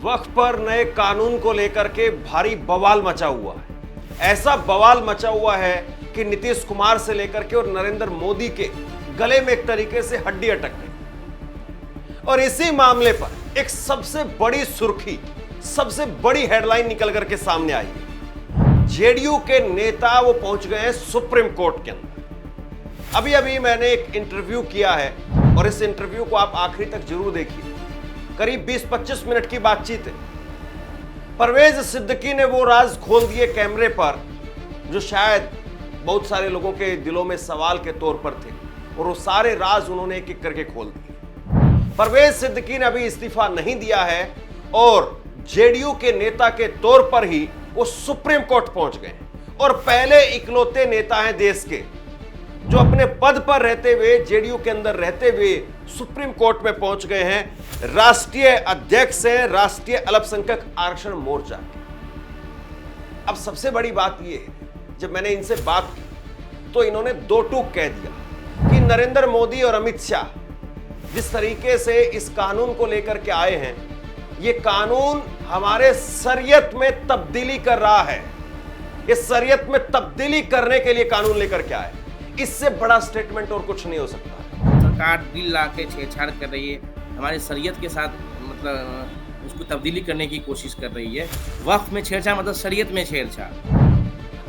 वक्फ पर नए कानून को लेकर के भारी बवाल मचा हुआ है। ऐसा बवाल मचा हुआ है कि नीतीश कुमार से लेकर के और नरेंद्र मोदी के गले में एक तरीके से हड्डी अटक गई। और इसी मामले पर एक सबसे बड़ी सुर्खी, सबसे बड़ी हेडलाइन निकल करके सामने आई है। जेडीयू के नेता वो पहुंच गए हैं सुप्रीम कोर्ट के अंदर। अभी अभी मैंने एक इंटरव्यू किया है और इस इंटरव्यू को आप आखिरी तक जरूर देखिए। करीब 20-25 मिनट की बातचीत है। परवेज सिद्दीकी ने वो राज खोल दिए कैमरे पर जो शायद बहुत सारे लोगों के दिलों में सवाल के तौर पर थे, और वो सारे राज उन्होंने एक एक करके खोल दिए। परवेज सिद्दीकी ने अभी इस्तीफा नहीं दिया है और जेडीयू के नेता के तौर पर ही वो सुप्रीम कोर्ट पहुंच गए और पहले इकलौते नेता हैं देश के जो अपने पद पर रहते हुए, जेडीयू के अंदर रहते हुए सुप्रीम कोर्ट में पहुंच गए हैं। राष्ट्रीय अध्यक्ष हैं राष्ट्रीय अल्पसंख्यक आरक्षण मोर्चा के। अब सबसे बड़ी बात यह है, जब मैंने इनसे बात की तो इन्होंने दो टूक कह दिया कि नरेंद्र मोदी और अमित शाह जिस तरीके से इस कानून को लेकर के आए हैं, यह कानून हमारे शरीयत में तब्दीली कर रहा है। यह शरीयत में तब्दीली करने के लिए कानून लेकर के आए। इससे बड़ा स्टेटमेंट और कुछ नहीं हो सकता। सरकार बिल ला के छेड़छाड़ कर रही है, हमारे शरीयत के साथ मतलब उसको तब्दीली करने की कोशिश कर रही है। वक्फ में छेड़छाड़ मतलब शरीयत में छेड़छाड़।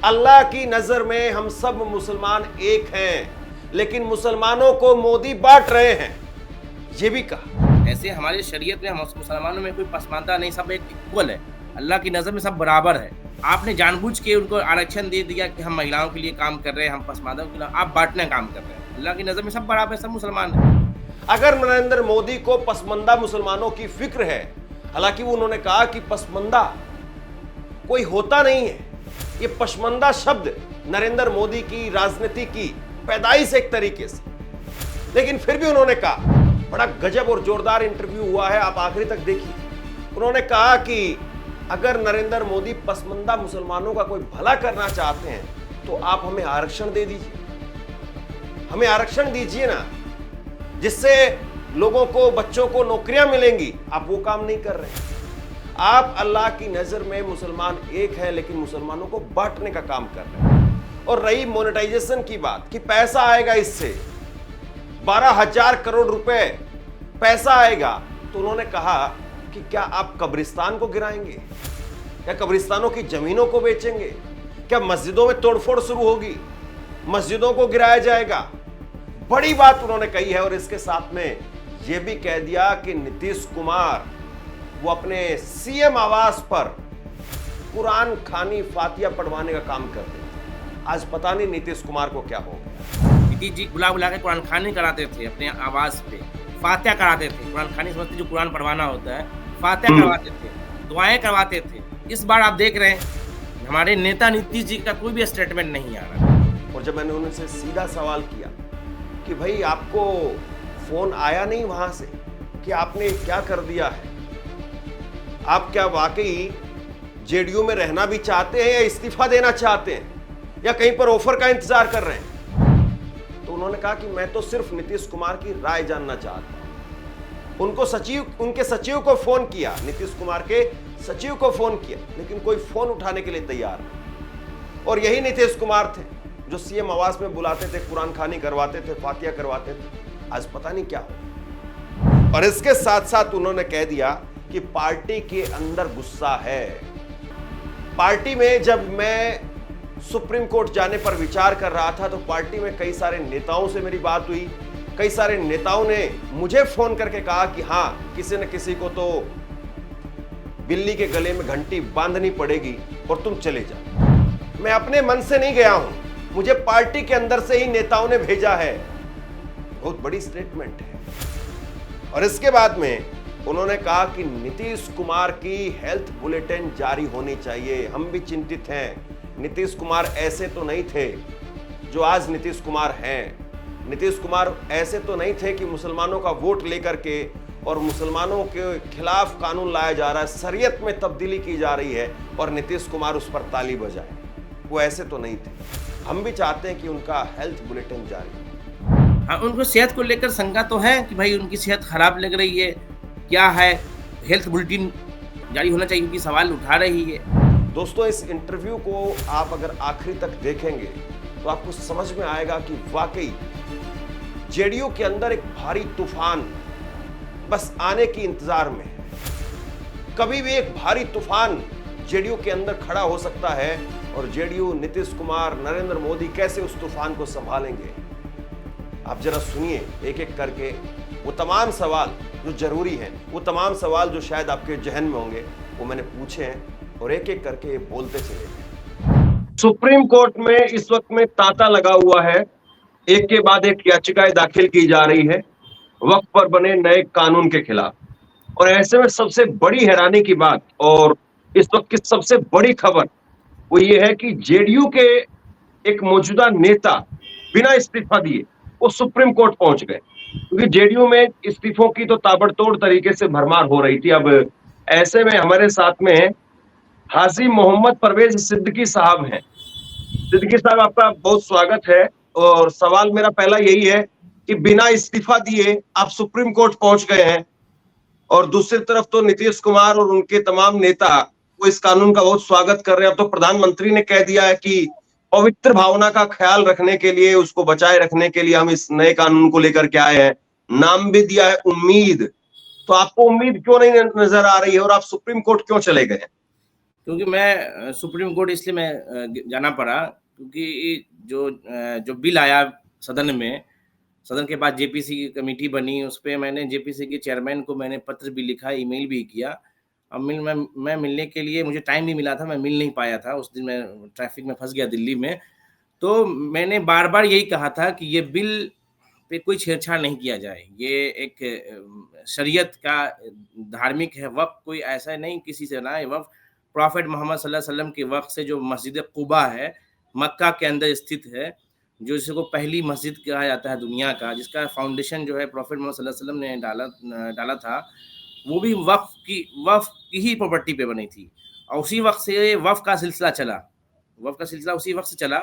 अल्लाह की नजर में हम सब मुसलमान एक हैं, लेकिन मुसलमानों को मोदी बांट रहे हैं, ये भी कहा। ऐसे हमारे शरीयत में हम मुसलमानों में कोई पसमानदा नहीं, सब एक इक्वल है। अल्लाह की नज़र में सब बराबर है। आपने जानबूझ के उनको आरक्षण दे दिया कि हम महिलाओं के लिए काम कर रहे हैं, हम पसमानदा के लिए, आप बांटने काम कर रहे हैं। अल्लाह की नज़र में सब बराबर, सब मुसलमान हैं। अगर नरेंद्र मोदी को पसमंदा मुसलमानों की फिक्र है, हालांकि उन्होंने कहा कि पसमंदा कोई होता नहीं है, ये पसमंदा शब्द नरेंद्र मोदी की राजनीति की पैदाइश एक तरीके से, लेकिन फिर भी उन्होंने कहा, बड़ा गजब और जोरदार इंटरव्यू हुआ है, आप आखिरी तक देखिए। उन्होंने कहा कि अगर नरेंद्र मोदी पसमंदा मुसलमानों का कोई भला करना चाहते हैं तो आप हमें आरक्षण दे दीजिए, हमें आरक्षण दीजिए ना, जिससे लोगों को, बच्चों को नौकरियां मिलेंगी। आप वो काम नहीं कर रहे हैं। आप अल्लाह की नजर में मुसलमान एक है, लेकिन मुसलमानों को बांटने का काम कर रहे हैं। और रही मोनेटाइजेशन की बात कि पैसा आएगा, इससे 12,000 करोड़ रुपए पैसा आएगा, तो उन्होंने कहा कि क्या आप कब्रिस्तान को गिराएंगे, क्या कब्रिस्तानों की जमीनों को बेचेंगे, क्या मस्जिदों में तोड़फोड़ शुरू होगी, मस्जिदों को गिराया जाएगा। बड़ी बात उन्होंने कही है। और इसके साथ में यह भी कह दिया कि नीतीश कुमार वो अपने सीएम आवास पर कुरान खानी फातिया पढ़वाने का काम कर रहे थे। आज पता नहीं नीतीश कुमार को क्या हो गया। नीतीश जी बुला बुला के कुरान खानी कराते थे अपने आवास पे, फातिया कराते थे। कुरान खानी समझते जो कुरान पढ़वाना होता है, फातिया करवाते थे, दुआएं करवाते थे। इस बार आप देख रहे हैं हमारे नेता नीतीश जी का कोई भी स्टेटमेंट नहीं आ रहा। और जब मैंने उनसे सीधा सवाल किया कि भाई आपको फोन आया नहीं वहां से कि आपने क्या कर दिया है, आप क्या वाकई जेडीयू में रहना भी चाहते हैं या इस्तीफा देना चाहते हैं या कहीं पर ऑफर का इंतजार कर रहे हैं, तो उन्होंने कहा कि मैं तो सिर्फ नीतीश कुमार की राय जानना चाहता हूं। उनके सचिव को फोन किया, नीतीश कुमार के सचिव को फोन किया, लेकिन कोई फोन उठाने के लिए तैयार नहीं। और यही नीतीश कुमार थे जो सीएम आवास में बुलाते थे, कुरान खानी करवाते थे, फातिया करवाते थे। आज पता नहीं क्या हो। और इसके साथ साथ उन्होंने कह दिया कि पार्टी के अंदर गुस्सा है। पार्टी में जब मैं सुप्रीम कोर्ट जाने पर विचार कर रहा था तो पार्टी में कई सारे नेताओं से मेरी बात हुई। कई सारे नेताओं ने मुझे फोन करके कहा कि हाँ, किसी न किसी को तो बिल्ली के गले में घंटी बांधनी पड़ेगी और तुम चले जाओ। मैं अपने मन से नहीं गया हूं, मुझे पार्टी के अंदर से ही नेताओं ने भेजा है। बहुत बड़ी स्टेटमेंट है। और इसके बाद में उन्होंने कहा कि नीतीश कुमार की हेल्थ बुलेटिन जारी होनी चाहिए। हम भी चिंतित हैं। नीतीश कुमार ऐसे तो नहीं थे जो आज नीतीश कुमार हैं। नीतीश कुमार ऐसे तो नहीं थे कि मुसलमानों का वोट लेकर के और मुसलमानों के खिलाफ कानून लाया जा रहा है, शरीयत में तब्दीली की जा रही है और नीतीश कुमार उस पर ताली बजाए। वो ऐसे तो नहीं थे। हम भी चाहते हैं कि उनका हेल्थ बुलेटिन जारी हो। हाँ, उनको सेहत को लेकर शंका तो है कि भाई उनकी सेहत खराब लग रही है, क्या है हेल्थ बुलेटिन जारी होना चाहिए, क्योंकि सवाल उठा रही है। दोस्तों, इस इंटरव्यू को आप अगर आखिरी तक देखेंगे तो आपको समझ में आएगा कि वाकई जेडीयू के अंदर एक भारी तूफान बस आने की इंतजार में है। कभी भी एक भारी तूफान जेडीयू के अंदर खड़ा हो सकता है और जेडीयू, नीतीश कुमार, नरेंद्र मोदी कैसे उस तूफान को संभालेंगे। आप जरा सुनिए एक एक करके वो तमाम सवाल जो जरूरी हैं, वो तमाम सवाल जो शायद आपके जहन में होंगे, वो मैंने पूछे हैं और एक एक करके बोलते चले गए। सुप्रीम कोर्ट में इस वक्त में तांता लगा हुआ है, एक के बाद एक याचिकाएं दाखिल की जा रही है वक्फ पर बने नए कानून के खिलाफ। और ऐसे में सबसे बड़ी हैरानी की बात और इस वक्त की सबसे बड़ी खबर वो ये है कि जेडीयू के एक मौजूदा नेता बिना इस्तीफा दिए वो सुप्रीम कोर्ट पहुंच गए, क्योंकि जेडीयू में इस्तीफों की तो ताबड़तोड़ तरीके से भरमार हो रही थी। अब ऐसे में हमारे साथ में हाजी मोहम्मद परवेज सिद्दीकी साहब हैं। सिद्दीकी साहब, आपका बहुत स्वागत है। और सवाल मेरा पहला यही है कि बिना इस्तीफा दिए आप सुप्रीम कोर्ट पहुंच गए हैं और दूसरी तरफ तो नीतीश कुमार और उनके तमाम नेता वो इस कानून का बहुत स्वागत कर रहे हैं। अब तो प्रधानमंत्री ने कह दिया है कि पवित्र भावना का ख्याल रखने के लिए, उसको बचाए रखने के लिए हम इस नए कानून को लेकर के आए हैं। नाम भी दिया है उम्मीद। तो आपको उम्मीद क्यों नहीं नजर आ रही है और आप सुप्रीम कोर्ट क्यों चले गए? क्योंकि मैं सुप्रीम कोर्ट इसलिए मैं जाना पड़ा, क्योंकि जो बिल आया सदन में, सदन के बाद जेपीसी की कमेटी बनी, उस पर मैंने जेपीसी के चेयरमैन को मैंने पत्र भी लिखा, ईमेल भी किया। अब मैं मिलने के लिए मुझे टाइम भी मिला था, मैं मिल नहीं पाया था उस दिन, मैं ट्रैफिक में फंस गया दिल्ली में। तो मैंने बार बार यही कहा था कि ये बिल पे कोई छेड़छाड़ नहीं किया जाए। ये एक शरीयत का धार्मिक है वक्फ, कोई ऐसा नहीं किसी से ना है। वक्फ प्रॉफेट मोहम्मद सल्लल्लाहु अलैहि वसल्लम के वक्त से जो मस्जिद कुबा है, मक्का के अंदर स्थित है, जो इसको पहली मस्जिद कहा जाता है दुनिया का, जिसका फाउंडेशन जो है प्रॉफेट मोहम्मद सल्लल्लाहु अलैहि वसल्लम ने डाला था, वो भी वक्फ की ही प्रॉपर्टी पे बनी थी। और उसी वक्त से वक्फ का सिलसिला चला, वक्फ का सिलसिला उसी वक्त से चला।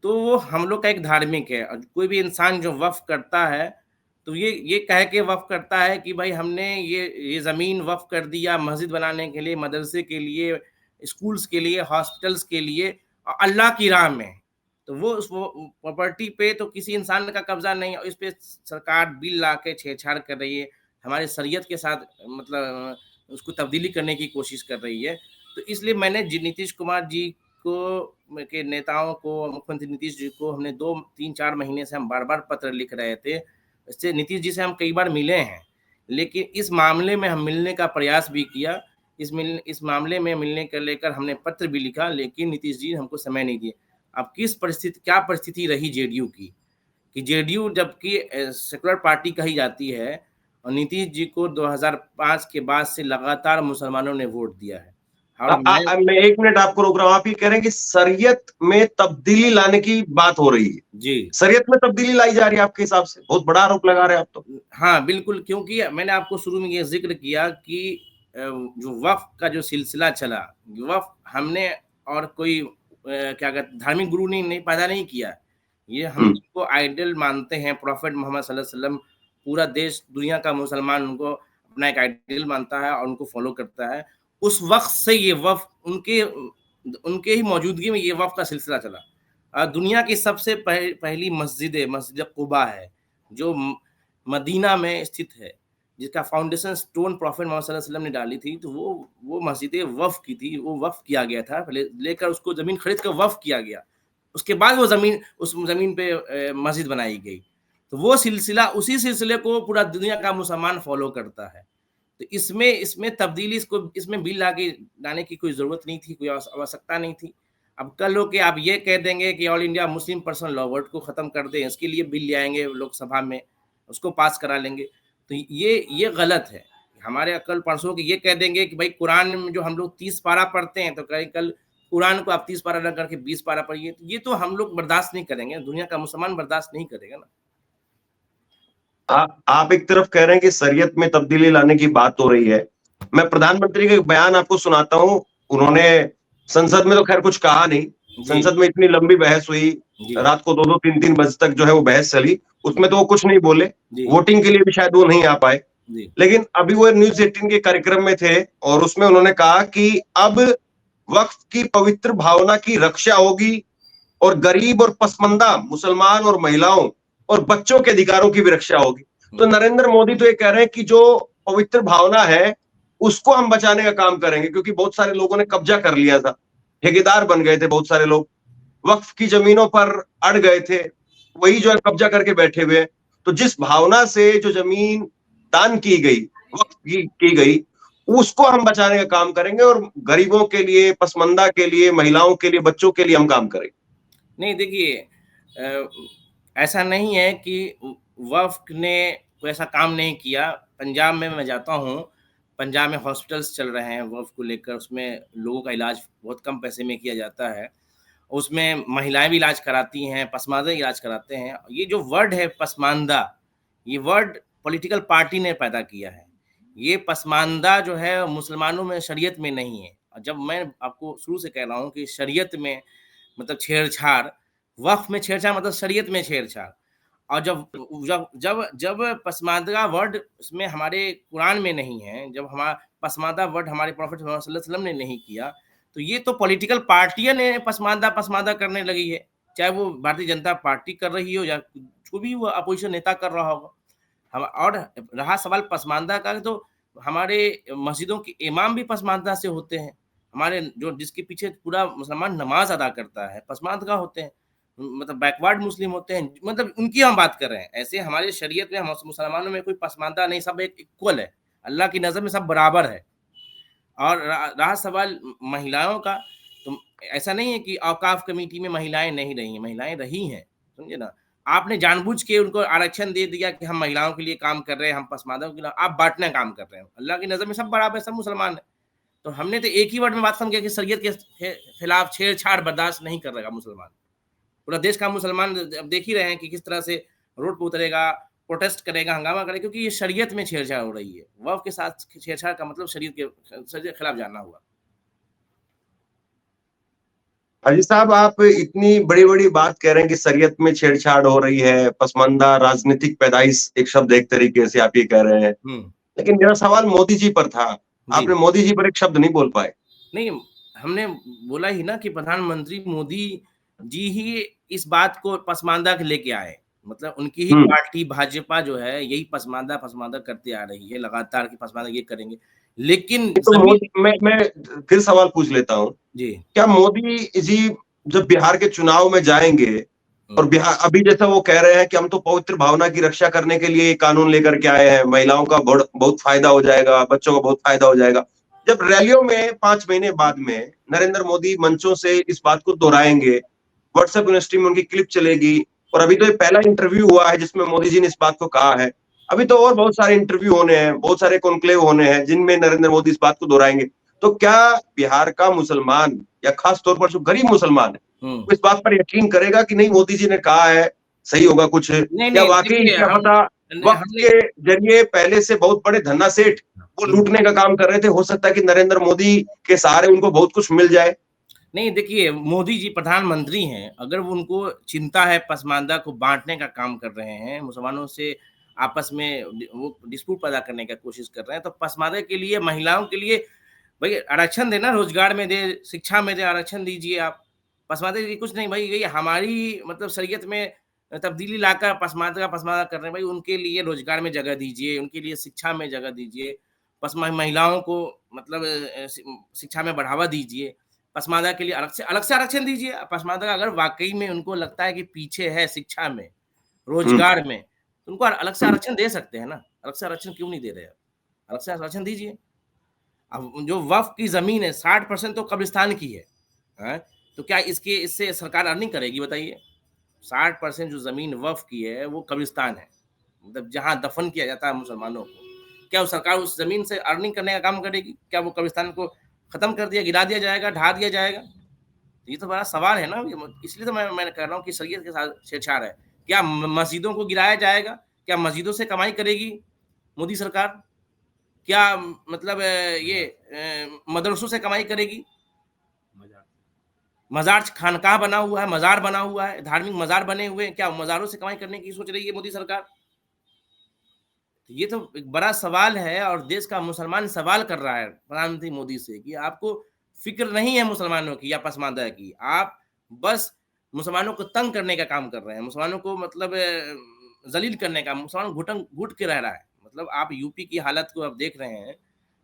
तो वो हम लोग का एक धार्मिक है। और कोई भी इंसान जो वक्फ करता है तो ये कह के वक्फ करता है कि भाई हमने ये ज़मीन वक्फ कर दिया मस्जिद बनाने के लिए, मदरसे के लिए, स्कूल्स के लिए, हॉस्पिटल्स के लिए, अल्लाह की राह में। तो वो उस प्रॉपर्टी पे तो किसी इंसान का कब्जा नहीं है। इस पे सरकार बिल ला के छेड़छाड़ कर रही है, हमारे शरीयत के साथ मतलब उसको तब्दीली करने की कोशिश कर रही है। तो इसलिए मैंने नीतीश कुमार जी को के नेताओं को, मुख्यमंत्री नीतीश जी को हमने 2-3-4 महीने से हम बार-बार पत्र लिख रहे थे। इससे नीतीश जी से हम कई बार मिले हैं, लेकिन इस मामले में हम मिलने का प्रयास भी किया। इस मामले में मिलने को लेकर हमने पत्र भी लिखा, लेकिन नीतीश जी हमको समय नहीं दिए। अब क्या परिस्थिति रही जेडीयू की, कि जेडीयू जबकि सेकुलर पार्टी कही जाती है, और नीतीश जी को 2005 के बाद से लगातार मुसलमानों ने वोट दिया है। मैं 1 मिनट आपको रोक रहा हूं। आप ये कह रहे हैं कि शरीयत में तब्दीली लाने की बात हो रही है जी, शरीयत में तब्दीली लाई जा रही है आपके हिसाब से? बहुत बड़ा आरोप लगा रहे हैं आप तो। हाँ बिल्कुल, क्योंकि मैंने आपको शुरू में ये जिक्र किया कि जो वक्फ का जो सिलसिला चला, वक्फ हमने और कोई क्या कहते धार्मिक गुरु नहीं पैदा नहीं किया। ये हम उसको आइडल मानते हैं, प्रॉफेट मोहम्मद सल्लल्लाहु अलैहि वसल्लम। पूरा देश दुनिया का मुसलमान उनको अपना एक आइडल मानता है और उनको फॉलो करता है। उस वक्त से ये वक्फ उनके ही मौजूदगी में ये वक्फ का सिलसिला चला। दुनिया की सबसे पहली मस्जिद कुबा है, जो मदीना में स्थित है, जिसका फाउंडेशन स्टोन प्रॉफेट मोहम्मद सल्लल्लाहु अलैहि वसल्लम ने डाली थी। तो वो मस्जिद वक्फ की थी, वो वक्फ किया गया था। पहले लेकर उसको ज़मीन खरीद कर वक्फ किया गया, उसके बाद वो उस ज़मीन पे मस्जिद बनाई गई। तो वो सिलसिला, उसी सिलसिले को पूरा दुनिया का मुसलमान फॉलो करता है। तो इसमें तब्दीली, इसमें बिल लाने की कोई ज़रूरत नहीं थी, कोई आवश्यकता नहीं थी। अब कल हो के आप ये कह देंगे कि all India Muslim personal law word को ख़त्म कर दें, इसके लिए बिल ले आएंगे लोकसभा में, उसको पास करा लेंगे। तो ये गलत है। हमारे अकल परसों के ये कह देंगे कि भाई कुरान में जो हम लोग 30 पारा पढ़ते हैं, तो कल कुरान को आप 30 पारा न करके 20 पारा पढ़िए। तो ये तो हम लोग बर्दाश्त नहीं करेंगे, दुनिया का मुसलमान बर्दाश्त नहीं करेगा ना। आप एक तरफ कह रहे हैं कि शरीयत में तब्दीली लाने की बात हो रही है। मैं प्रधानमंत्री का बयान आपको सुनाता हूं। उन्होंने संसद में तो खैर कुछ कहा नहीं, संसद में इतनी लंबी बहस हुई, रात को 2-2, 3-3 बजे तक जो है वो बहस चली, उसमें तो वो कुछ नहीं बोले। वोटिंग के लिए भी शायद वो नहीं आ पाए। जी। लेकिन अभी वो न्यूज 18 के कार्यक्रम में थे और उसमें उन्होंने कहा कि अब वक्फ की पवित्र भावना की रक्षा होगी और गरीब और पसमंदा मुसलमान और महिलाओं और बच्चों के अधिकारों की भी रक्षा होगी। तो नरेंद्र मोदी तो ये कह रहे हैं कि जो पवित्र भावना है उसको हम बचाने का काम करेंगे, क्योंकि बहुत सारे लोगों ने कब्जा कर लिया था, ठेकेदार बन गए थे बहुत सारे लोग, वक्फ की जमीनों पर अड़ गए थे, वही जो है कब्जा करके बैठे हुए हैं। तो जिस भावना से जो जमीन दान की गई, वक्फ की गई, उसको हम बचाने का काम करेंगे और गरीबों के लिए, पसमंदा के लिए, महिलाओं के लिए, बच्चों के लिए हम काम करेंगे। नहीं देखिए, अ, ऐसा नहीं है कि वफ़्क ने कोई ऐसा काम नहीं किया। पंजाब में मैं जाता हूँ, पंजाब में हॉस्पिटल्स चल रहे हैं वक़्फ को लेकर, उसमें लोगों का इलाज बहुत कम पैसे में किया जाता है। उसमें महिलाएँ भी इलाज कराती हैं, पसमानदा इलाज कराते हैं। ये जो वर्ड है पसमानदा, ये वर्ड पॉलिटिकल पार्टी ने पैदा किया है। ये पसमानदा जो है मुसलमानों में, शरीयत में नहीं है। और जब मैं आपको शुरू से कह रहा हूँ कि शरीयत में मतलब छेड़छाड़, वक़्फ़ में छेड़छाड़ मतलब शरीयत में छेड़छाड़। और जब जब जब जब पसमानदा वर्ड उसमें हमारे कुरान में नहीं है, जब पसमानदा वर्ड हमारे प्रॉफ़ेट सल्लल्लाहु अलैहि वसल्लम ने नहीं किया, तो ये तो पॉलिटिकल पार्टियाँ ने पसमानदा करने लगी है। चाहे वो भारतीय जनता पार्टी कर रही हो या जो भी वो अपोज़िशन नेता कर रहा होगा। हम और रहा सवाल पसमानदा का, तो हमारे मस्जिदों के इमाम भी पसमानदा से होते हैं। हमारे जो जिसके पीछे पूरा मुसलमान नमाज़ अदा करता है, पसमानदा होते हैं। मतलब बैकवर्ड मुस्लिम होते हैं, मतलब उनकी हम बात कर रहे हैं। ऐसे हमारी शरीयत में हम मुसलमानों में कोई पसमानदा नहीं, सब एक इक्वल है। अल्लाह की नज़र में सब बराबर है। और रहा सवाल महिलाओं का, तो ऐसा नहीं है कि औकाफ कमेटी में महिलाएँ नहीं रही हैं, महिलाएँ रही हैं, समझे ना? आपने जानबूझ के उनको आरक्षण दे दिया कि हम महिलाओं के लिए काम कर रहे हैं, हम पसमानदा के खिलाफ, आप बाँटने का काम कर रहे हो। अल्लाह की नज़र में सब बराबर है, सब मुसलमान हैं। तो हमने तो एक ही वर्ड में बात खत्म किया कि शरीयत के खिलाफ छेड़छाड़ बर्दाश्त नहीं करेगा मुसलमान। पूरा देश का मुसलमान अब देख ही रहे हैं कि किस तरह से रोड पे उतरेगा, प्रोटेस्ट करेगा, हंगामा करेगा, क्योंकि ये शरीयत में छेड़छाड़ हो रही है। वक़्फ़ के साथ छेड़छाड़ का मतलब शरीयत के खिलाफ जाना हुआ। हाजी साहब, आप इतनी बड़ी-बड़ी बात कह रहे हैं कि शरीयत में छेड़छाड़ हो रही है, पसमानदा राजनीतिक पैदाइश एक शब्द एक तरीके से आप ये कह रहे हैं। हुँ, लेकिन मेरा सवाल मोदी जी पर था। जी। आपने मोदी जी पर एक शब्द नहीं बोल पाए। नहीं, हमने बोला ही ना कि प्रधानमंत्री मोदी जी ही इस बात को पसमानदा के लेके आए। मतलब उनकी ही हुँ। पार्टी भाजपा जो है यही पसमानदा करते आ रही है लगातार, कि पसमानदा ये करेंगे। लेकिन तो ज़मीन। मोदी मैं फिर सवाल पूछ लेता हूँ। जी। क्या मोदी जी जब बिहार के चुनाव में जाएँगे और हुँ, बिहार अभी जैसा वो कह रहे हैं कि हम तो पवित्र भावना की रक्षा करने के लिए ये कानून लेकर के आए हैं, महिलाओं का बहुत फ़ायदा हो जाएगा, बच्चों का बहुत फ़ायदा हो जाएगा। जब रैलियों में 5 महीने बाद में नरेंद्र मोदी मंचों से इस बात को दोहराएँगे, व्हाट्सएप यूनिवर्सिटी में उनकी क्लिप चलेगी और अभी तो ये पहला इंटरव्यू हुआ है जिसमें मोदी जी ने इस बात को कहा है। अभी तो और बहुत सारे इंटरव्यू होने हैं, बहुत सारे कॉन्क्लेव होने हैं जिनमें नरेंद्र मोदी इस बात को दोहराएँगे। तो क्या बिहार का मुसलमान या खास तौर पर जो गरीब मुसलमान है, हुँ। वो इस बात पर यकीन करेगा कि नहीं मोदी जी ने कहा है, सही होगा कुछ? नहीं, या नहीं, वाक़ई देखिए क्या पता वक़्त हमने के ज़रिए पहले से बहुत बड़े धन्ना सेठ वो हुँ। लूटने का काम कर रहे थे, हो सकता है कि नरेंद्र मोदी के सहारे उनको बहुत कुछ मिल जाए? नहीं देखिए, मोदी जी प्रधानमंत्री हैं, अगर वो उनको चिंता है पसमानदा को बाँटने का काम कर रहे हैं, मुसलमानों से आपस में वो डिस्प्यूट पैदा करने का कोशिश कर रहे हैं, तो पसमानदा के लिए, महिलाओं के लिए भई आरक्षण देना, रोज़गार में दें, शिक्षा में दें, आरक्षण दीजिए आप। पसमानदा के लिए कुछ नहीं, भई ये हमारी मतलब शरीयत में तब्दीली लाकर पसमानदा कर रहे हैं, भई उनके लिए रोज़गार में जगह दीजिए, उनके लिए शिक्षा में जगह दीजिए, महिलाओं को मतलब शिक्षा में बढ़ावा दीजिए। पसमानदा के लिए अलग से आरक्षण दीजिए। पसमानदा अगर वाक़ई में उनको लगता है कि पीछे है शिक्षा में, हुँ, रोज़गार में, तो उनको अलग से हुँ। आरक्षण दे सकते हैं ना। अलग से आरक्षण क्यों नहीं दे रहे आप? अलग से आरक्षण दीजिए। अब जो वक़्फ़ की ज़मीन है 60% तो कब्रिस्तान की है, हैं? तो क्या इससे सरकार अर्निंग करेगी बताइए? 60% जो ज़मीन वक़्फ़ की है वो कब्रिस्तान है। मतलब जहाँ दफ़न किया जाता है मुसलमानों को। क्या वो सरकार उस ज़मीन से अर्निंग करने का काम करेगी? क्या वो कब्रिस्तान को खत्म कर दिया, गिरा दिया जाएगा, ढा दिया जाएगा? ये तो बड़ा सवाल है ना, ये इसलिए तो मैं कह रहा हूँ कि शरीयत के साथ छेड़छाड़ है। क्या मस्जिदों को गिराया जाएगा? क्या मस्जिदों से कमाई करेगी मोदी सरकार? क्या मतलब मदरसों से कमाई करेगी? मज़ार खानकाह बना हुआ है, मज़ार बना हुआ है, धार्मिक मज़ार बने हुए हैं, क्या मज़ारों से कमाई करने की सोच रही है मोदी सरकार? तो ये तो एक बड़ा सवाल है, और देश का मुसलमान सवाल कर रहा है प्रधानमंत्री मोदी से कि आपको फिक्र नहीं है मुसलमानों की या पसमानदा की, आप बस मुसलमानों को तंग करने का काम कर रहे हैं, मुसलमानों को मतलब जलील करने का, मुसलमान घुट के रह रहा है। मतलब आप यूपी की हालत को अब देख रहे हैं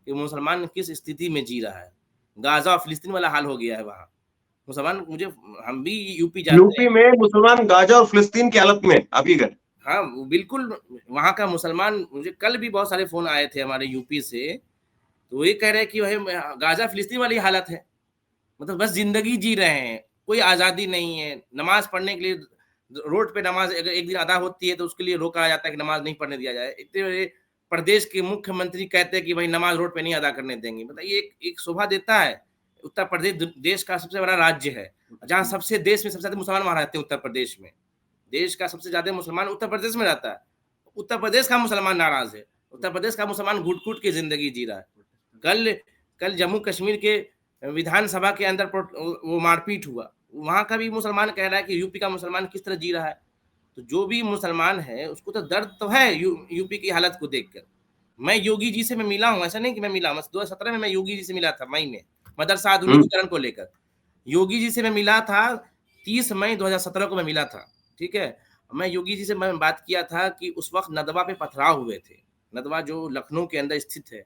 कि मुसलमान किस स्थिति में जी रहा है। गाजा और फिलिस्तीन वाला हाल हो गया है वहाँ। मुसलमान, मुझे, हम भी यूपी जाते यूपी हैं। में मुसलमान गाजा और फिलिस्तीन की हालत में आप ये करें। हाँ, वो बिल्कुल, वहाँ का मुसलमान, मुझे कल भी बहुत सारे फ़ोन आए थे हमारे यूपी से, तो वो ये कह रहे हैं कि भाई गाज़ा फ़िलिस्तीन वाली हालत है। मतलब बस ज़िंदगी जी रहे हैं, कोई आज़ादी नहीं है। नमाज़ पढ़ने के लिए रोड पे नमाज़ अगर एक दिन अदा होती है तो उसके लिए रोका जाता है कि नमाज़ नहीं पढ़ने दिया जाए। इतने बड़े प्रदेश के मुख्यमंत्री कहते हैं कि भाई नमाज़ रोड पे नहीं अदा करने देंगे। बताइए, एक एक शोभा देता है। उत्तर प्रदेश देश का सबसे बड़ा राज्य है, जहाँ सबसे देश में सबसे ज़्यादा मुसलमान वहाँ रहते हैं उत्तर प्रदेश में। देश का सबसे ज़्यादा मुसलमान उत्तर प्रदेश में रहता है। उत्तर प्रदेश का मुसलमान नाराज़ है। उत्तर प्रदेश का मुसलमान घुट-घुट के ज़िंदगी जी रहा है। कल कल जम्मू कश्मीर के विधानसभा के अंदर वो मारपीट हुआ। वहाँ का भी मुसलमान कह रहा है कि यूपी का मुसलमान किस तरह जी रहा है। तो जो भी मुसलमान है उसको तो दर्द तो है यूपी की हालत को देखकर। मैं योगी जी से मैं मिला हूँ, ऐसा नहीं कि मैं मिला हूँ। 2017 में मैं योगी जी से मिला था मई में, मदरसा आधुनिकीकरण को लेकर। योगी जी से मैं मिला था 30 मई 2017 को मैं मिला था, ठीक है? मैं योगी जी से मैं बात किया था कि उस वक़्त नदवा पे पथराव हुए थे। नदवा जो लखनऊ के अंदर स्थित है,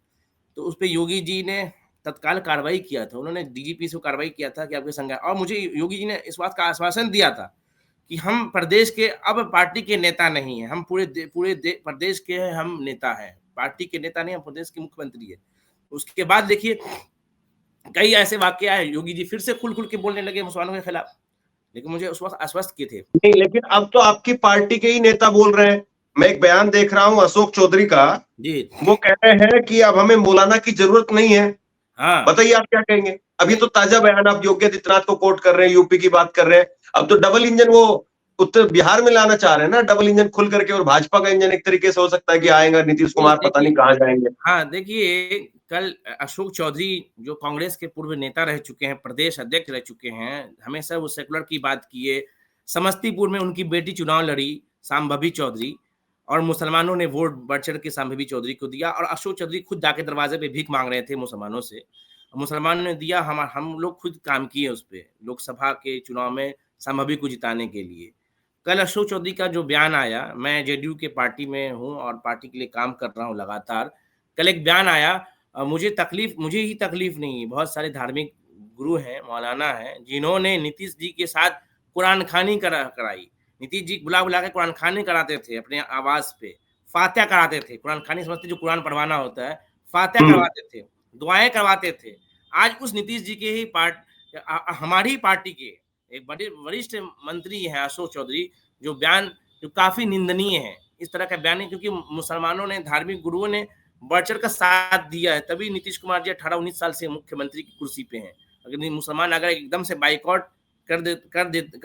तो उस पे योगी जी ने तत्काल कार्रवाई किया था। उन्होंने डीजीपी से कार्रवाई किया था कि आपके संज्ञा, और मुझे योगी जी ने इस बात का आश्वासन दिया था कि हम प्रदेश के अब पार्टी के नेता नहीं हैं, हम पूरे प्रदेश के हम नेता हैं। पार्टी के नेता नहीं, हम प्रदेश के मुख्यमंत्री हैं। उसके बाद देखिए, कई ऐसे वाक़ये आए, योगी जी फिर से खुल-खुल के बोलने लगे मुसलमानों के खिलाफ, लेकिन मुझे उस वक़्त आश्वस्त किए थे। नहीं, लेकिन अब तो आपकी पार्टी के ही नेता बोल रहे हैं। मैं एक बयान देख रहा हूं अशोक चौधरी का, जी। वो कह रहे हैं कि अब हमें मौलाना की जरूरत नहीं है। हाँ। बताइए आप क्या कहेंगे? अभी नहीं, तो ताजा बयान आप योगी आदित्यनाथ को कोट कर रहे हैं, यूपी की बात कर रहे हैं। अब तो डबल इंजन वो उत्तर बिहार में लाना चाह रहे हैं ना, डबल इंजन खुल करके, और भाजपा का इंजन एक तरीके से हो सकता है कि आएगा, नीतीश नहीं, कुमार पता नहीं कहाँ जाएंगे। हाँ, देखिए, कल अशोक चौधरी जो कांग्रेस के पूर्व नेता रह चुके हैं, प्रदेश अध्यक्ष रह चुके हैं, हमेशा वो सेकुलर की बात किए। समस्तीपुर में उनकी बेटी चुनाव लड़ी, शांभवी चौधरी, और मुसलमानों ने वोट बढ़-चढ़ के शांभवी चौधरी को दिया, और अशोक चौधरी खुद जाके दरवाजे पे भीख माँग रहे थे मुसलमानों से। मुसलमानों ने दिया, हम लोग खुद काम किए उस पे, लोकसभा के चुनाव में शांभवी को जिताने के लिए। कल अशोक चौधरी का जो बयान आया, मैं जेडीयू के पार्टी में हूँ और पार्टी के लिए काम कर रहा हूँ लगातार। कल एक बयान आया, मुझे ही तकलीफ नहीं है, बहुत सारे धार्मिक गुरु हैं, मौलाना हैं, जिन्होंने नीतीश जी के साथ कुरान खानी कराई। नीतीश जी बुला-बुला के कुरान खानी कराते थे अपने आवास पे, फातिहा कराते थे। कुरान खानी समझते, जो कुरान पढ़वाना होता है, फातिहा हम्म। करवाते थे, दुआएँ करवाते थे। आज उस नीतीश जी के ही हमारी ही पार्टी के एक बड़े वरिष्ठ मंत्री हैं अशोक चौधरी, जो बयान जो काफ़ी निंदनीय है। इस तरह का बयान है, क्योंकि मुसलमानों ने, धार्मिक गुरुओं ने बढ़-चढ़ कर साथ दिया है, तभी नीतीश कुमार जी 18-19 साल से मुख्यमंत्री की कुर्सी पे हैं। अगर नहीं, मुसलमान अगर एकदम से बायकॉट कर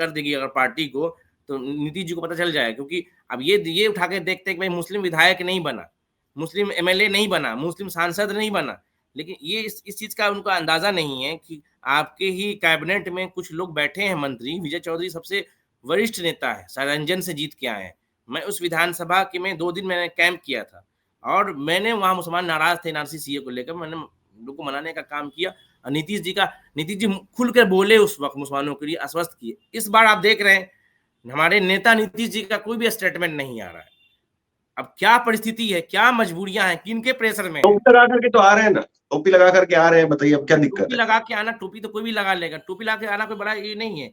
देगी अगर पार्टी को, तो नीतीश जी को पता चल जाएगा, क्योंकि अब ये उठा के देखते हैं कि भाई मुस्लिम विधायक नहीं बना, मुस्लिम एमएलए नहीं बना, मुस्लिम सांसद नहीं बना। लेकिन ये इस चीज़ का उनको अंदाज़ा नहीं है कि आपके ही कैबिनेट में कुछ लोग बैठे हैं मंत्री, विजय चौधरी सबसे वरिष्ठ नेता है, सारंजन से जीत के आए हैं। मैं उस विधानसभा के में 2 दिन मैंने कैंप किया था, और मैंने वहाँ, मुसलमान नाराज़ थे एनआरसी सीए को लेकर, मैंने लोग को मनाने का काम किया, और नीतीश जी खुल कर बोले उस वक़्त, मुसलमानों के लिए आश्वस्त किए। इस बार आप देख रहे हैं, हमारे नेता नीतीश जी का कोई भी स्टेटमेंट नहीं आ रहा है। अब क्या परिस्थिति है, क्या मजबूरियाँ हैं, किनके प्रेशर में है? टोपी लगा करके तो आ रहे हैं ना, टोपी लगा करके आ रहे हैं, बताइए अब क्या दिक्कत टोपी है? लगा के आना, टोपी तो कोई भी लगा लेगा, टोपी लगा के आना कोई बड़ा ये नहीं है।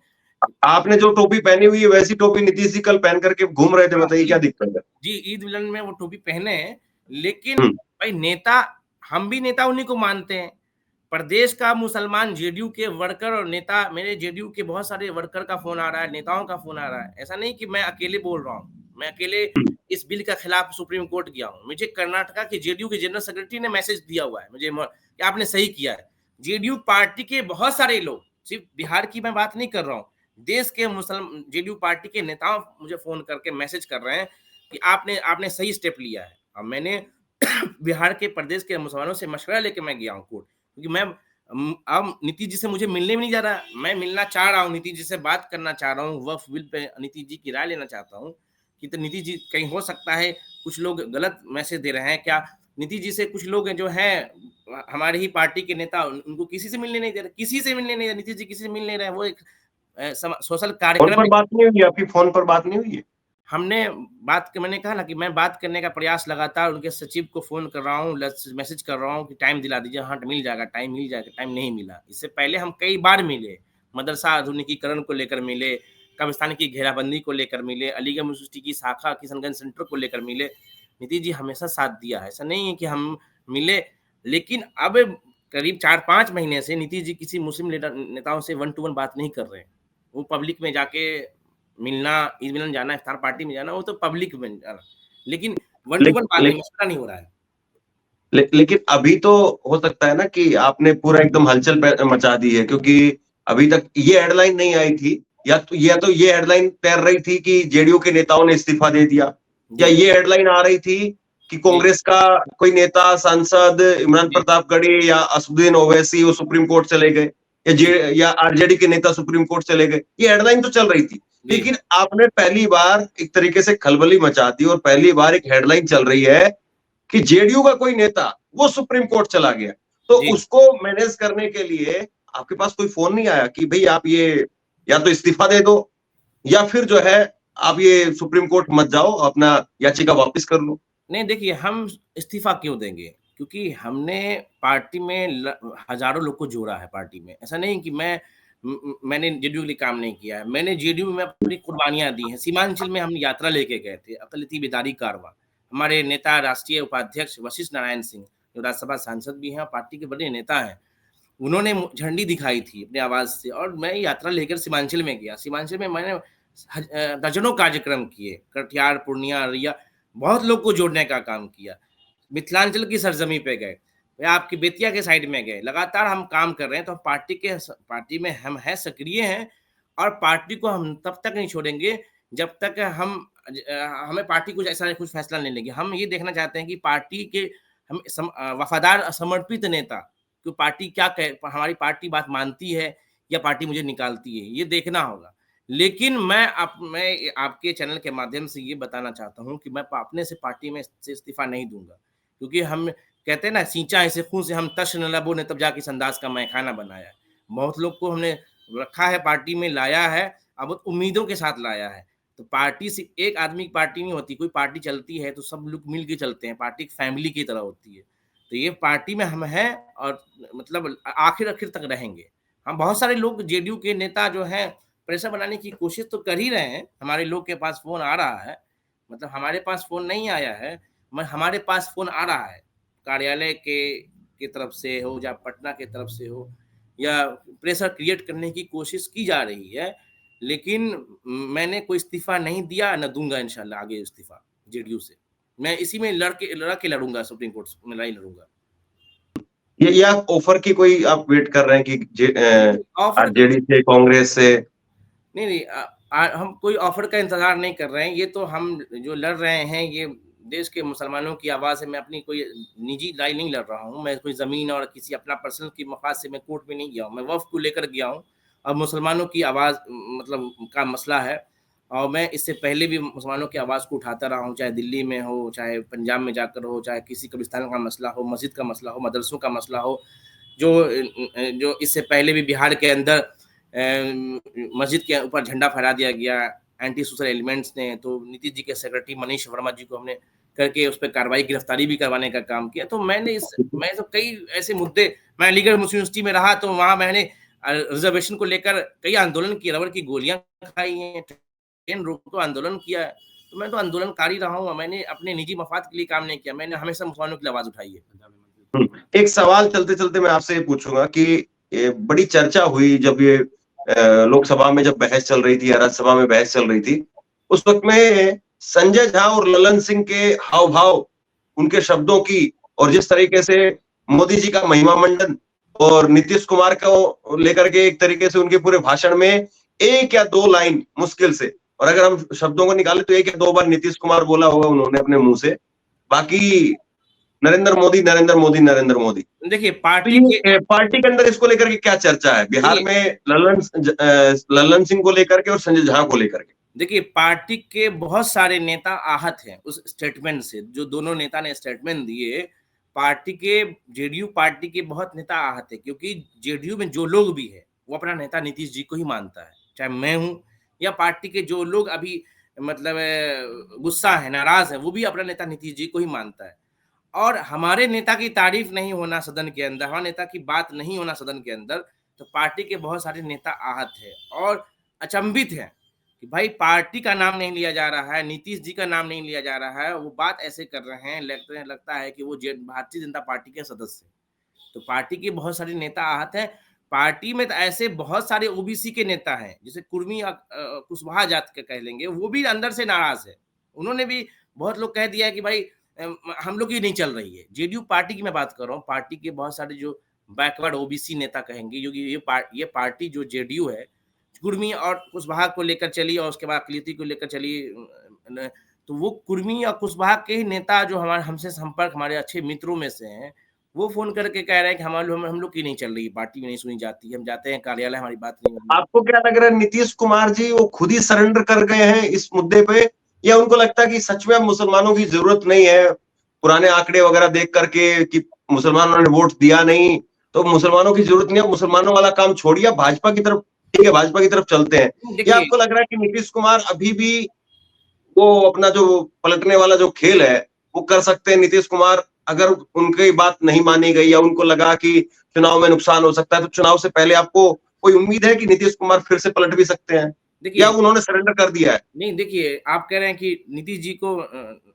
आपने जो टोपी पहनी हुई है वैसी टोपी नीतीश जी कल पहन करके घूम रहे थे, हाँ, बताइए क्या दिक्कत है? जी, ईद मिलन में वो टोपी पहने हैं, लेकिन हम्म। भाई नेता, हम भी नेता उन्हीं को मानते हैं। प्रदेश का मुसलमान जेडीयू के वर्कर और नेता, मेरे जेडीयू के बहुत सारे वर्कर का फ़ोन आ रहा है, नेताओं का फ़ोन आ रहा है। ऐसा नहीं कि मैं अकेले बोल रहा हूँ, मैं अकेले इस बिल के खिलाफ सुप्रीम कोर्ट गया हूँ। मुझे कर्नाटका के जेडीयू के जनरल सेक्रेटरी ने मैसेज दिया हुआ है मुझे, कि आपने सही किया है। जेडीयू पार्टी के बहुत सारे लोग, सिर्फ बिहार की मैं बात नहीं कर रहा हूँ, देश के जेडीयू पार्टी के नेताओं मुझे फ़ोन करके मैसेज कर रहे हैं कि आपने सही स्टेप लिया है। अब मैंने बिहार के प्रदेश के मुसलमानों से मशवरा लेके मैं गया हूँ कोर्ट, क्योंकि मैं अब नीतीश जी से मुझे मिलने भी नहीं जा रहा, मैं मिलना चाह रहा हूँ, नीतीश जी से बात करना चाह रहा हूँ, वक्फ बिल पे नीतीश जी की राय लेना चाहता हूँ कि तो नीतीश जी, कहीं हो सकता है कुछ लोग गलत मैसेज दे रहे हैं क्या? नीतीश जी से कुछ लोग हैं जो हैं हमारे ही पार्टी के नेता, उनको किसी से मिलने नहीं दे रहे, किसी से मिलने नहीं दे रहे, नीतीश जी किसी से मिल नहीं रहे हैं। वो एक सोशल फोन कार्यक्रम पर में बात नहीं हुई आपकी? फोन पर बात नहीं हुई है? मैंने कहा ना कि मैं बात करने का प्रयास लगातार उनके सचिव को फ़ोन कर रहा हूँ, मैसेज कर रहा हूँ कि टाइम दिला दीजिए। हाँ, मिल जाएगा, टाइम मिल जाएगा, टाइम नहीं मिला। इससे पहले हम कई बार मिले, मदरसा आधुनिकीकरण को लेकर मिले, कब्रिस्तान की घेराबंदी को लेकर मिले, अलीगढ़ यूनिवर्सिटी की शाखा किशनगंज सेंटर को लेकर मिले। नीतीश जी हमेशा साथ दिया है, ऐसा नहीं है कि हम मिले, लेकिन अब करीब 4-5 महीने से नीतीश जी किसी मुस्लिम नेताओं से वन टू वन बात नहीं कर रहे हैं। वो पब्लिक में जाके मिलना, ईद मिलन जाना, इफ्तार पार्टी में जाना, वो तो पब्लिक में जाना, लेकिन वन ले, टू वन बात ले, नहीं, मसला नहीं हो रहा है। लेकिन अभी तो हो सकता है ना कि आपने पूरा एकदम हलचल मचा दी है, क्योंकि अभी तक ये हेडलाइन नहीं आई थी, या तो ये हेडलाइन तैर रही थी कि जेडीयू के नेताओं ने इस्तीफा दे दिया, या जी, ये हेडलाइन आ रही थी कि जी, कांग्रेस का कोई नेता, सांसद इमरान जी, प्रतापगढ़ी या असदुद्दीन ओवैसी वो सुप्रीम कोर्ट चले गए, जी, या आरजेडी के नेता सुप्रीम कोर्ट चले गए। ये हेडलाइन तो चल रही थी, जी, लेकिन आपने पहली बार एक तरीके से खलबली मचा दी और पहली बार एक हेडलाइन चल रही है कि जेडीयू का कोई नेता वो सुप्रीम कोर्ट चला गया। तो जी। उसको मैनेज करने के लिए आपके पास कोई फोन नहीं आया कि भाई आप ये या तो इस्तीफा दे दो, या फिर जो है आप ये सुप्रीम कोर्ट मत जाओ, अपना याचिका वापस कर लो? नहीं देखिए, हम इस्तीफ़ा क्यों देंगे? क्योंकि हमने पार्टी में हज़ारों लोग को जोड़ा है पार्टी में। ऐसा नहीं कि मैंने जेडीयू के लिए काम नहीं किया है। मैंने जेडीयू में अपनी कुर्बानियाँ दी हैं। सीमांचल में हम यात्रा लेके गए थे, अक़लियती बेदारी कारवां। हमारे नेता राष्ट्रीय उपाध्यक्ष वशिष्ठ नारायण सिंह, जो राज्यसभा सांसद भी हैं और पार्टी के बड़े नेता हैं, उन्होंने झंडी दिखाई थी अपनी आवाज़ से और मैं यात्रा लेकर सीमांचल में गया। सीमांचल में मैंने दर्जनों कार्यक्रम किए, कटिहार, पूर्णिया, औरैया, बहुत लोग को जोड़ने का काम किया। मिथिलांचल की सरजमी पे गए, या आपकी बेतिया के साइड में गए। लगातार हम काम कर रहे हैं, तो पार्टी में हम हैं, सक्रिय हैं और पार्टी को हम तब तक नहीं छोड़ेंगे जब तक हमें पार्टी कुछ ऐसा कुछ फैसला नहीं लेगी। हम ये देखना चाहते हैं कि पार्टी के वफ़ादार समर्पित नेता, कि पार्टी क्या कहे, हमारी पार्टी बात मानती है या पार्टी मुझे निकालती है, ये देखना होगा। लेकिन मैं आपके चैनल के माध्यम से ये बताना चाहता हूँ कि मैं अपने से पार्टी में से इस्तीफ़ा नहीं दूँगा। क्योंकि हम कहते हैं ना, सींचा ऐसे खून से हम तश न लबों ने तब जाके इस अंदाज़ का मैख़ाना बनाया है। बहुत लोग को हमने रखा है, पार्टी में लाया है, अब उम्मीदों के साथ लाया है। तो पार्टी सिर्फ़ एक आदमी की पार्टी नहीं होती, कोई पार्टी चलती है तो सब लोग मिल के चलते हैं, पार्टी एक फैमिली की तरह होती है। तो ये पार्टी में हम हैं और मतलब आखिर तक रहेंगे। हम बहुत सारे लोग जेडीयू के नेता जो हैं प्रेशर बनाने की कोशिश तो कर ही रहे हैं। हमारे लोग के पास फ़ोन आ रहा है, मतलब हमारे पास फ़ोन नहीं आया है, हमारे पास फ़ोन आ रहा है। कार्यालय की तरफ से हो या पटना की तरफ से हो, या प्रेशर क्रिएट करने की कोशिश की जा रही है। लेकिन मैंने कोई इस्तीफ़ा नहीं दिया, ना दूँगा इंशाल्लाह आगे इस्तीफ़ा जेडीयू से। मैं इसी में लड़ के लड़ूँगा, सुप्रीम कोर्ट में लड़ाई लड़ूँगा। ये ऑफर की कोई आप वेट कर रहे हैं कि ऑफ़र का आरजेडी से, कांग्रेस से? नहीं, नहीं हम कोई ऑफ़र का इंतज़ार नहीं कर रहे हैं। ये तो हम जो लड़ रहे हैं, ये देश के मुसलमानों की आवाज़ है। मैं अपनी कोई निजी लड़ाई नहीं लड़ रहा हूँ। मैं कोई ज़मीन और किसी अपना पर्सनल की मफ़ाद से मैं कोर्ट में नहीं गया हूँ। मैं वक़्फ़ को लेकर गया हूँ और मुसलमानों की आवाज़ मतलब का मसला है, और मैं इससे पहले भी मुसलमानों की आवाज़ को उठाता रहा हूँ, चाहे दिल्ली में हो, चाहे पंजाब में जाकर हो, चाहे किसी कब्रिस्तान का मसला हो, मस्जिद का मसला हो, मदरसों का मसला हो। जो इससे पहले भी बिहार के अंदर मस्जिद के ऊपर झंडा फहरा दिया गया एंटी सोशल एलिमेंट्स ने, तो नीतीश जी के सेक्रेटरी मनीष वर्मा जी को हमने करके उस पर कार्रवाई, गिरफ्तारी भी करवाने का काम किया। तो मैं तो कई ऐसे मुद्दे, मैं अलीगढ़ मुस्लिम यूनिवर्सिटी में रहा तो वहाँ मैंने रिजर्वेशन को लेकर कई आंदोलन किए, रबड़ की गोलियां खाई हैं, ट्रेन रोको आंदोलन किया है। तो मैं तो आंदोलनकारी रहा हूँ, मैंने अपने निजी मफाद के लिए काम नहीं किया, मैंने हमेशा मुसलमानों की आवाज उठाई है। एक सवाल चलते चलते मैं आपसे पूछूंगा कि बड़ी चर्चा हुई जब ये लोकसभा में जब बहस चल रही थी या राज्यसभा में बहस चल रही थी, उस वक्त में संजय झा और ललन सिंह के हाव भाव, उनके शब्दों की, और जिस तरीके से मोदी जी का महिमा मंडन और नीतीश कुमार को लेकर के एक तरीके से उनके पूरे भाषण में एक या दो लाइन मुश्किल से, और अगर हम शब्दों को निकालें तो एक या दो बार नीतीश कुमार बोला होगा उन्होंने अपने मुंह से, बाकी नरेंद्र मोदी, नरेंद्र मोदी, नरेंद्र मोदी। देखिए तो पार्टी के अंदर इसको लेकर के क्या चर्चा है बिहार में, ललन सिंह को लेकर के और संजय झा को लेकर के? देखिए, पार्टी के बहुत सारे नेता आहत हैं उस स्टेटमेंट से, जो दोनों नेता ने स्टेटमेंट दिए। पार्टी के जेडीयू पार्टी के बहुत नेता आहत हैं, क्योंकि जेडीयू में जो लोग भी है वो अपना नेता नीतीश जी को ही मानता है, चाहे मैं हूँ या पार्टी के जो लोग अभी मतलब गुस्सा है, नाराज है, वो भी अपना नेता नीतीश जी को ही मानता है। और हमारे नेता की तारीफ नहीं होना सदन के अंदर, हमारे नेता की बात नहीं होना सदन के अंदर, तो पार्टी के बहुत सारे नेता आहत है और अचंभित है कि भाई पार्टी का नाम नहीं लिया जा रहा है, नीतीश जी का नाम नहीं लिया जा रहा है, वो बात ऐसे कर रहे हैं, लगता है कि वो भारतीय जनता पार्टी के सदस्य हैं। तो पार्टी के बहुत सारे नेता आहत हैं। पार्टी में तो ऐसे बहुत सारे ओबीसी के नेता हैं, जैसे कुर्मी कुशवाहा जात के कह लेंगे, वो भी अंदर से नाराज है। उन्होंने भी बहुत लोग कह दिया है कि भाई हम लोग की नहीं चल रही है। जेडीयू पार्टी की मैं बात कर रहा हूँ, पार्टी के बहुत सारे जो बैकवर्ड ओबीसी नेता कहेंगे, क्योंकि ये पार्टी जो जेडीयू है, कुर्मी और कुशवाहा को लेकर चली और उसके बाद अकलियती को लेकर चली। तो वो कुर्मी और कुशवाहा के ही नेता जो हमारे हमसे संपर्क हमारे अच्छे मित्रों में से हैं, वो फ़ोन करके कह रहे हैं कि हम लोग की नहीं चल रही, पार्टी में नहीं सुनी जाती, हम जाते हैं कार्यालय, हमारी बात नहीं मानी। आपको क्या लग रहा है, नीतीश कुमार जी वो खुद ही सरेंडर कर गए हैं इस मुद्दे पे, या उनको लगता है कि सच में अब मुसलमानों की जरूरत नहीं है, पुराने आंकड़े वगैरह देख करके कि मुसलमानों ने वोट दिया नहीं, तो मुसलमानों की जरूरत नहीं है, मुसलमानों वाला काम छोड़िए, भाजपा की तरफ, ठीक है, भाजपा की तरफ चलते हैं? या देखिए, आपको लग रहा है कि नीतीश कुमार अभी भी वो अपना जो पलटने वाला जो खेल है वो कर सकते हैं? नीतीश कुमार अगर उनकी बात नहीं मानी गई या उनको लगा कि चुनाव में नुकसान हो सकता है, तो चुनाव से पहले आपको कोई उम्मीद है कि नीतीश कुमार फिर से पलट भी सकते हैं, देखिए या उन्होंने सरेंडर कर दिया है? नहीं, देखिए, आप कह रहे हैं कि नीतीश जी को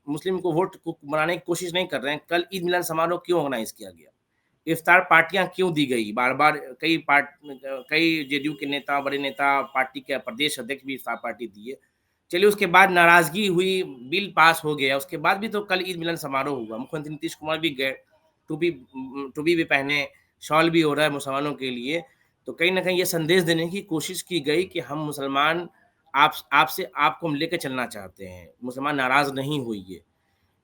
मुस्लिम को वोट को बनाने की कोशिश नहीं कर रहे हैं। कल ईद मिलन समारोह क्यों ऑर्गेनाइज़ किया गया? इफ्तार पार्टियाँ क्यों दी गई? बार-बार कई जेडीयू के नेता, बड़े नेता, पार्टी के प्रदेश अध्यक्ष भी इफ्तार पार्टी दिए। चलिए, उसके बाद नाराज़गी हुई, बिल पास हो गया, उसके बाद भी तो कल ईद मिलन समारोह हुआ। मुख्यमंत्री नीतीश कुमार भी गए, टोपी भी पहने, शॉल भी हो रहा है मुसलमानों के लिए। तो कहीं न कहीं ये संदेश देने की कोशिश की गई कि हम मुसलमान आपको हम लेके चलना चाहते हैं, मुसलमान नाराज़ नहीं होइए।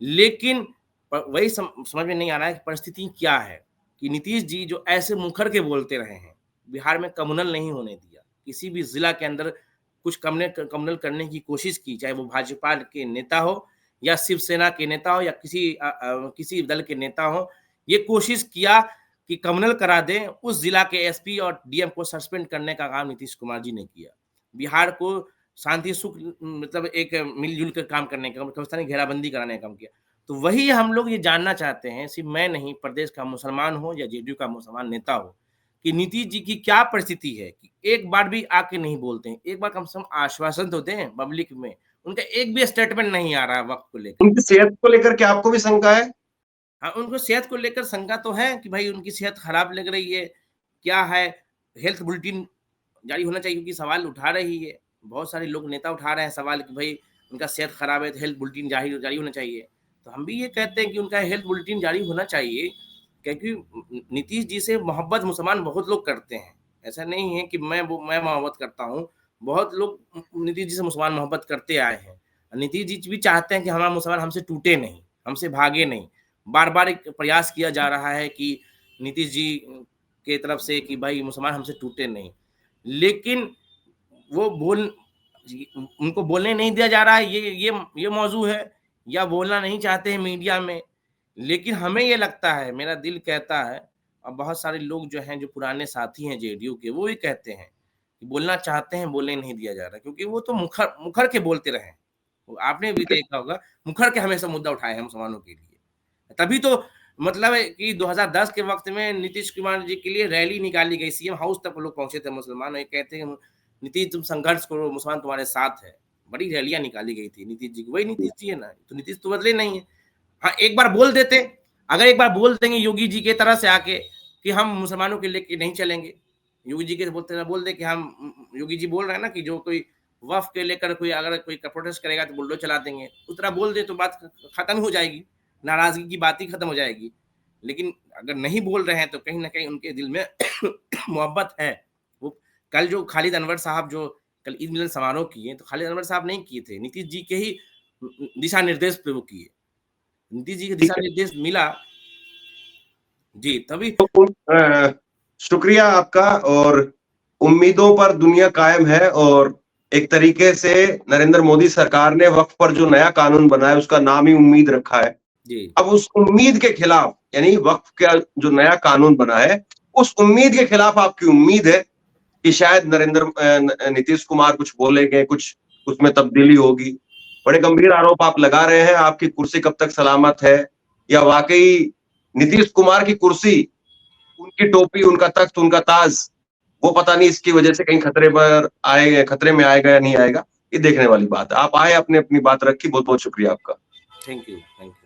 लेकिन वही समझ में नहीं आ रहा है कि परिस्थिति क्या है, कि नीतीश जी जो ऐसे मुखर के बोलते रहे हैं, बिहार में कम्युनल नहीं होने दिया, किसी भी ज़िला के अंदर कुछ कम्युनल करने की कोशिश की, चाहे वो भाजपा के नेता हो या शिवसेना के नेता हो या किसी दल के नेता हो, ये कोशिश किया कि कम्युनल करा दें, उस ज़िला के एसपी और डीएम को सस्पेंड करने का काम नीतीश कुमार जी ने किया। बिहार को शांति सुख मतलब एक मिल-जुल कर काम करने का, पाकिस्तानी घेराबंदी कराने का काम किया। तो वही हम लोग ये जानना चाहते हैं, सिर्फ मैं नहीं, प्रदेश का मुसलमान हो या जेडीयू का मुसलमान नेता हो, कि नीतीश जी की क्या परिस्थिति है कि एक बार भी आके नहीं बोलते हैं। एक बार कम से कम आश्वासन तो दें पब्लिक में। उनका एक भी स्टेटमेंट नहीं आ रहा है वक़्त को लेकर। उनकी सेहत को लेकर क्या आपको भी शंका है? हाँ, उनको सेहत को लेकर शंका तो है कि भाई उनकी सेहत खराब लग रही है। क्या है, हेल्थ बुलेटिन जारी होना चाहिए, क्योंकि सवाल उठा रही है। बहुत सारे लोग नेता उठा रहे हैं सवाल कि भाई उनका सेहत खराब है तो हेल्थ बुलेटिन जारी जारी होना चाहिए। तो हम भी ये कहते हैं कि उनका हेल्थ बुलेटिन जारी होना चाहिए, क्योंकि नीतीश जी से मोहब्बत मुसलमान बहुत लोग करते हैं। ऐसा नहीं है कि मैं मोहब्बत करता हूँ, बहुत लोग नीतीश जी से मुसलमान मोहब्बत करते आए हैं। नीतीश जी भी चाहते हैं कि हमारा मुसलमान हमसे टूटे नहीं, हमसे भागे नहीं। बार-बार एक प्रयास किया जा रहा है कि नीतीश जी के तरफ से कि भाई मुसलमान हमसे टूटे नहीं। लेकिन वो उनको बोलने नहीं दिया जा रहा है, ये मौजू है, या बोलना नहीं चाहते हैं मीडिया में। लेकिन हमें ये लगता है, मेरा दिल कहता है, और बहुत सारे लोग जो हैं, जो पुराने साथी हैं जेडीयू के, वो भी कहते हैं कि बोलना चाहते हैं, बोलने नहीं दिया जा रहा, क्योंकि वो तो मुखर मुखर के बोलते रहे हैं। आपने भी देखा होगा, मुखर के हमेशा मुद्दा उठाए हैं मुसलमानों के लिए। तभी तो मतलब है कि 2010 के वक़्त में नीतीश कुमार जी के लिए रैली निकाली गई, सीएम हाउस तक लोग पहुँचे थे मुसलमान, और ये कहते हैं नीतीश तुम संघर्ष करो, मुसलमान तुम्हारे साथ है। बड़ी रैलियाँ निकाली गई थी नीतीश जी की, वही नीतीश जी है ना, तो नीतीश तो बदले नहीं है। हाँ, एक बार बोल देते, अगर एक बार बोल देंगे योगी जी के तरह से आके कि हम मुसलमानों के लेके नहीं चलेंगे, योगी जी के बोल दे कि हम योगी जी बोल रहे हैं ना कि जो कोई वक़्फ़ के लेकर कोई अगर कोई प्रोटेस्ट करेगा तो बुलडोज़र चला देंगे, उस तरह बोल दे तो बात खत्म हो जाएगी, नाराज़गी की बात ही खत्म हो जाएगी। लेकिन अगर नहीं बोल रहे हैं तो कहीं न कहीं उनके दिल में मोहब्बत है। वो कल जो खालिद अनवर साहब जो कल ईद मिलन समारोह किए, तो खालिद अनवर साहब नहीं किए थे, नीतीश जी के ही दिशा निर्देश पे वो किए। नीतीश जी के दिशा निर्देश मिला, जी, तभी तो शुक्रिया आपका, और उम्मीदों पर दुनिया कायम है, और एक तरीके से नरेंद्र मोदी सरकार ने वक्फ पर जो नया कानून बनाया उसका नाम ही उम्मीद रखा है। जी। अब उस उम्मीद के खिलाफ, यानी वक्फ का जो नया कानून बना है उस उम्मीद के खिलाफ आपकी उम्मीद है कि शायद नीतीश कुमार कुछ बोलेंगे, कुछ उसमें तब्दीली होगी। बड़े गंभीर आरोप आप लगा रहे हैं। आपकी कुर्सी कब तक सलामत है, या वाकई नीतीश कुमार की कुर्सी, उनकी टोपी, उनका तख्त, उनका ताज, वो पता नहीं इसकी वजह से कहीं खतरे में आएगा या नहीं आएगा, ये देखने वाली बात है। आप आए, आपने अपनी बात रखी, बहुत बहुत शुक्रिया आपका। Thank you, thank you.